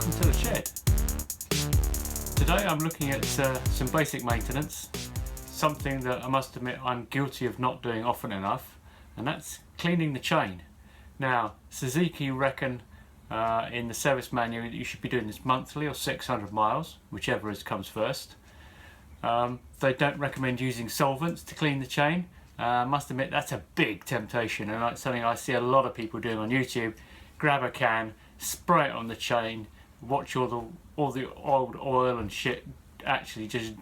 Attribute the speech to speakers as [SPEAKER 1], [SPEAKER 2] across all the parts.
[SPEAKER 1] welcome to the shed. Today I'm looking at some basic maintenance, something that I must admit I'm guilty of not doing often enough, and that's cleaning the chain. Now Suzuki reckon in the service manual that you should be doing this monthly or 600 miles, whichever comes first. They don't recommend using solvents to clean the chain. I must admit that's a big temptation, and that's something I see a lot of people doing on YouTube. Grab a can, spray it on the chain, watch all the old oil and shit actually just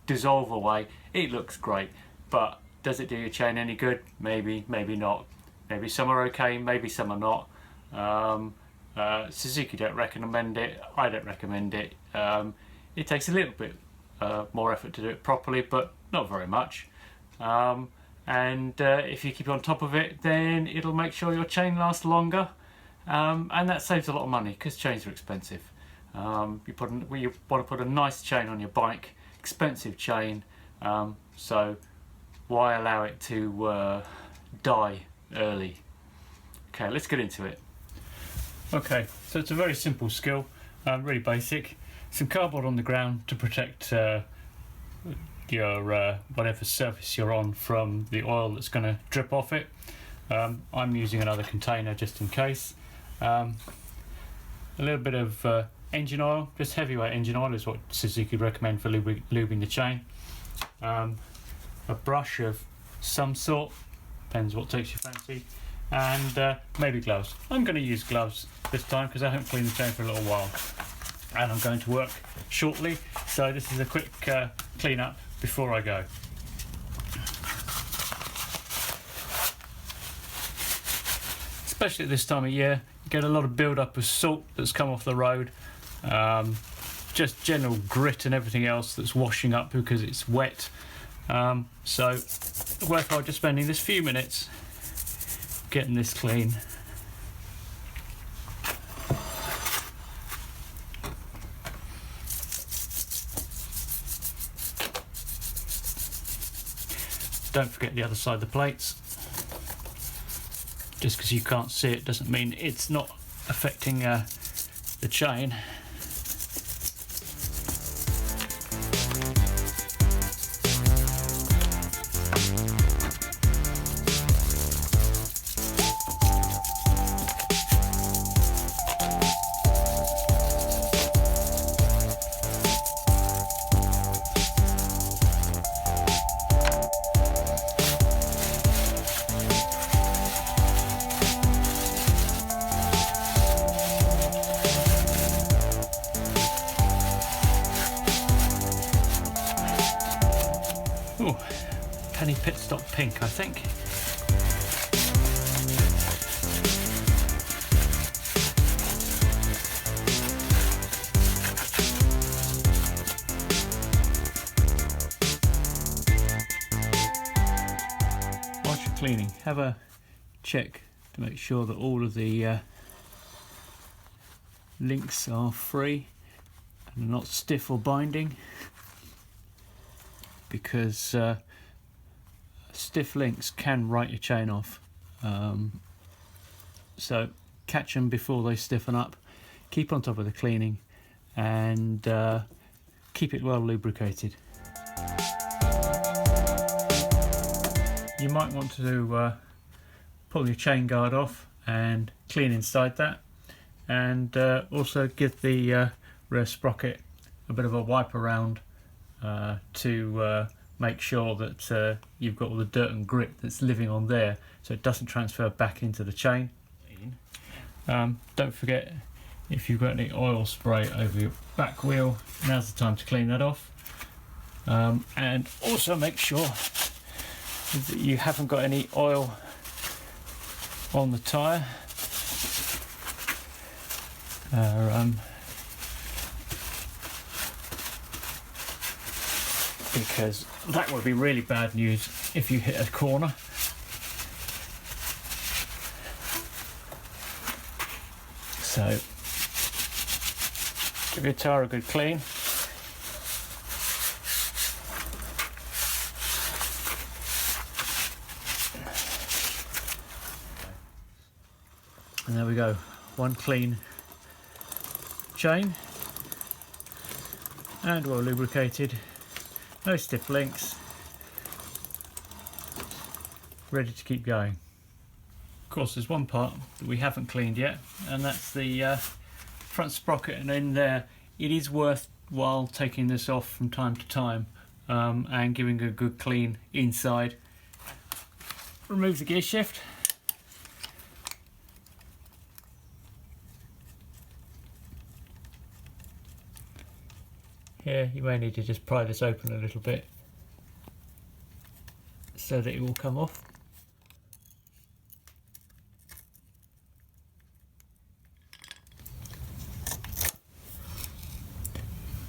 [SPEAKER 1] dissolve away. It looks great, but does it do your chain any good? Maybe, maybe not. Maybe some are okay, maybe some are not. Suzuki don't recommend it, I don't recommend it. It takes a little bit more effort to do it properly, but not very much. And if you keep on top of it, then it'll make sure your chain lasts longer, and that saves a lot of money because chains are expensive. You want to put a nice chain on your bike, expensive chain, so why allow it to die early? Okay, let's get into it. Okay, so it's a very simple skill, really basic. Some cardboard on the ground to protect your whatever surface you're on from the oil that's going to drip off it. I'm using another container just in case. A little bit of engine oil, just heavyweight engine oil is what Suzuki recommend for lubing the chain. A brush of some sort, depends what takes your fancy, and maybe gloves. I'm going to use gloves this time because I haven't cleaned the chain for a little while, and I'm going to work shortly, so this is a quick clean up before I go. Especially at this time of year, you get a lot of build up of salt that's come off the road, just general grit and everything else that's washing up because it's wet, so worthwhile just spending this few minutes getting this clean. Don't forget the other side of the plates. Just because you can't see it doesn't mean it's not affecting the chain. Oh, penny pit stop pink, I think. Whilst you're cleaning, have a check to make sure that all of the links are free and not stiff or binding, because stiff links can write your chain off, so catch them before they stiffen up, keep on top of the cleaning, and keep it well lubricated. You might want to pull your chain guard off and clean inside that, and also give the rear sprocket a bit of a wipe around to make sure that you've got all the dirt and grit that's living on there, so it doesn't transfer back into the chain. Don't forget, if you've got any oil spray over your back wheel, now's the time to clean that off, and also make sure that you haven't got any oil on the tyre. Because that would be really bad news if you hit a corner. So give your tyre a good clean. And there we go, one clean chain and well lubricated, no stiff links, ready to keep going. Of course there's one part that we haven't cleaned yet, and that's the front sprocket, and in there it is worthwhile taking this off from time to time and giving a good clean inside. Remove the gear shift. Here you may need to just pry this open a little bit so that it will come off.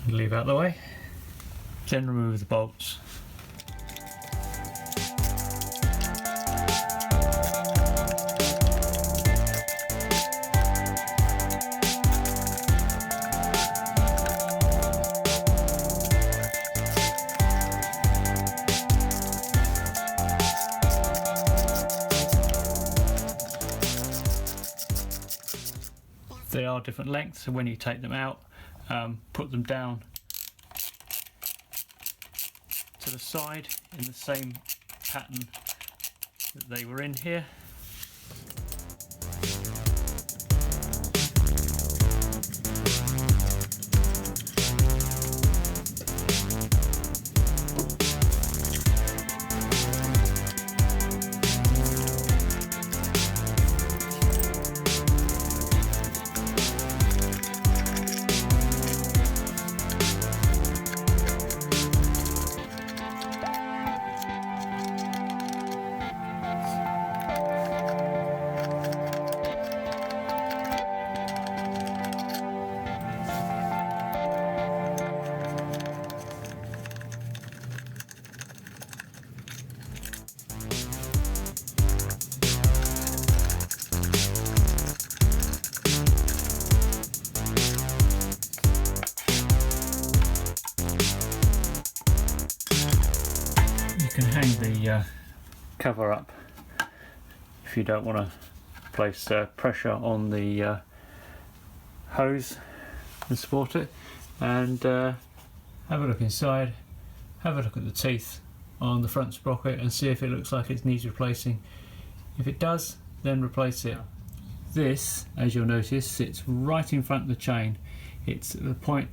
[SPEAKER 1] And leave out the way. Then remove the bolts. They are different lengths, so when you take them out, put them down to the side in the same pattern that they were in here. You can hang the cover up if you don't want to place pressure on the hose and support it, and have a look inside, have a look at the teeth on the front sprocket and see if it looks like it needs replacing. If it does, then replace it. This, as you'll notice, sits right in front of the chain. It's at the point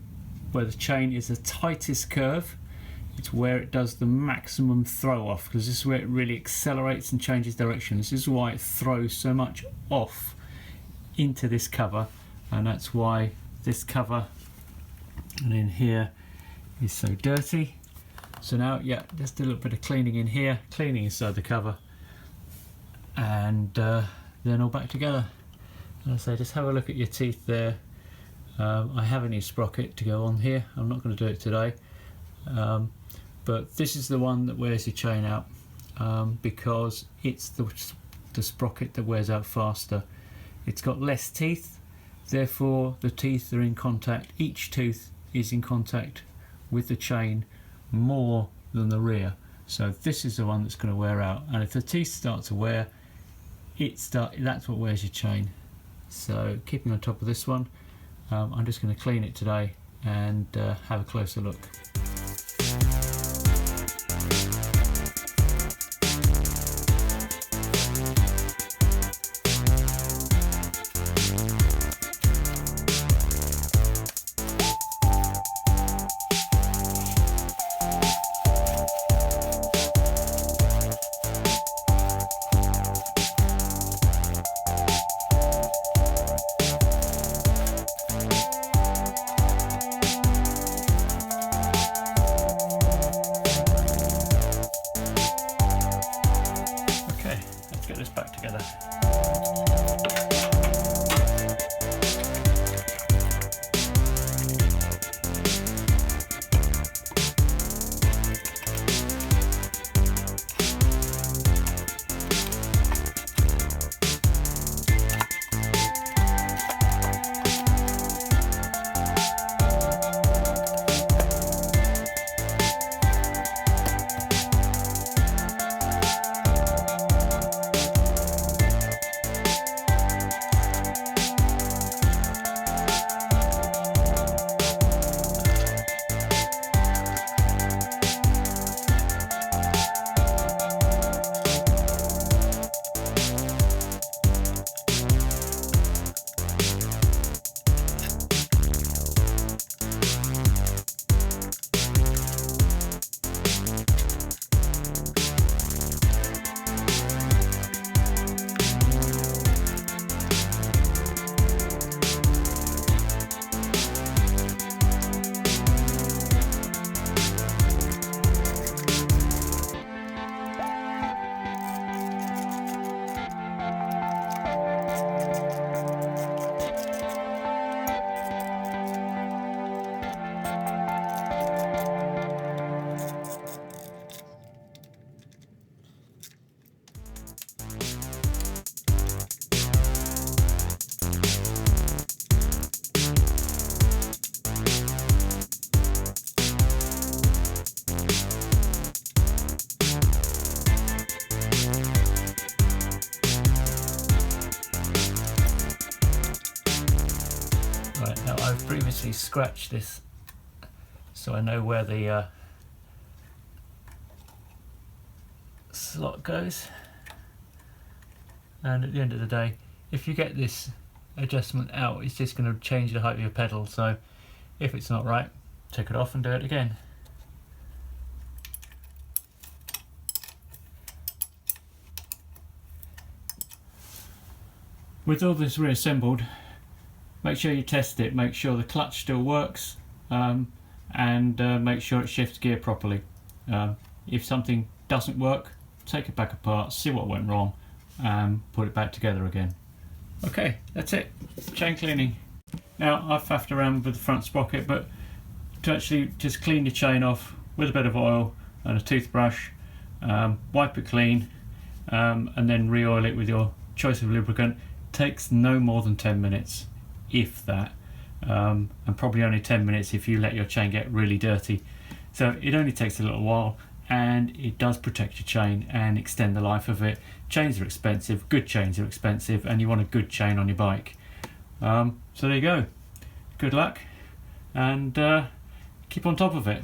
[SPEAKER 1] where the chain is the tightest curve. It's where it does the maximum throw off, because this is where it really accelerates and changes direction. This is why it throws so much off into this cover, and that's why this cover and in here is so dirty. So now, yeah, just a little bit of cleaning in here, cleaning inside the cover, and then all back together. And I say, just have a look at your teeth there. I have a new sprocket to go on here. I'm not going to do it today. But this is the one that wears your chain out, because it's the sprocket that wears out faster. It's got less teeth, therefore the teeth are in contact. Each tooth is in contact with the chain more than the rear. So this is the one that's going to wear out, and if the teeth start to wear, that's what wears your chain. So keeping on top of this one, I'm just going to clean it today and have a closer look. Get this back together. Now I've previously scratched this so I know where the slot goes, and at the end of the day, if you get this adjustment out, it's just going to change the height of your pedal, so if it's not right, take it off and do it again. With all this reassembled, make sure you test it, make sure the clutch still works, and make sure it shifts gear properly. If something doesn't work, take it back apart, see what went wrong, and put it back together again. Okay, that's it, chain cleaning. Now I've faffed around with the front sprocket, but to actually just clean the chain off with a bit of oil and a toothbrush, wipe it clean, and then re-oil it with your choice of lubricant, takes no more than 10 minutes, if that, and probably only 10 minutes if you let your chain get really dirty. So it only takes a little while, and it does protect your chain and extend the life of it. Chains are expensive, good chains are expensive, and you want a good chain on your bike. So there you go, good luck, and keep on top of it.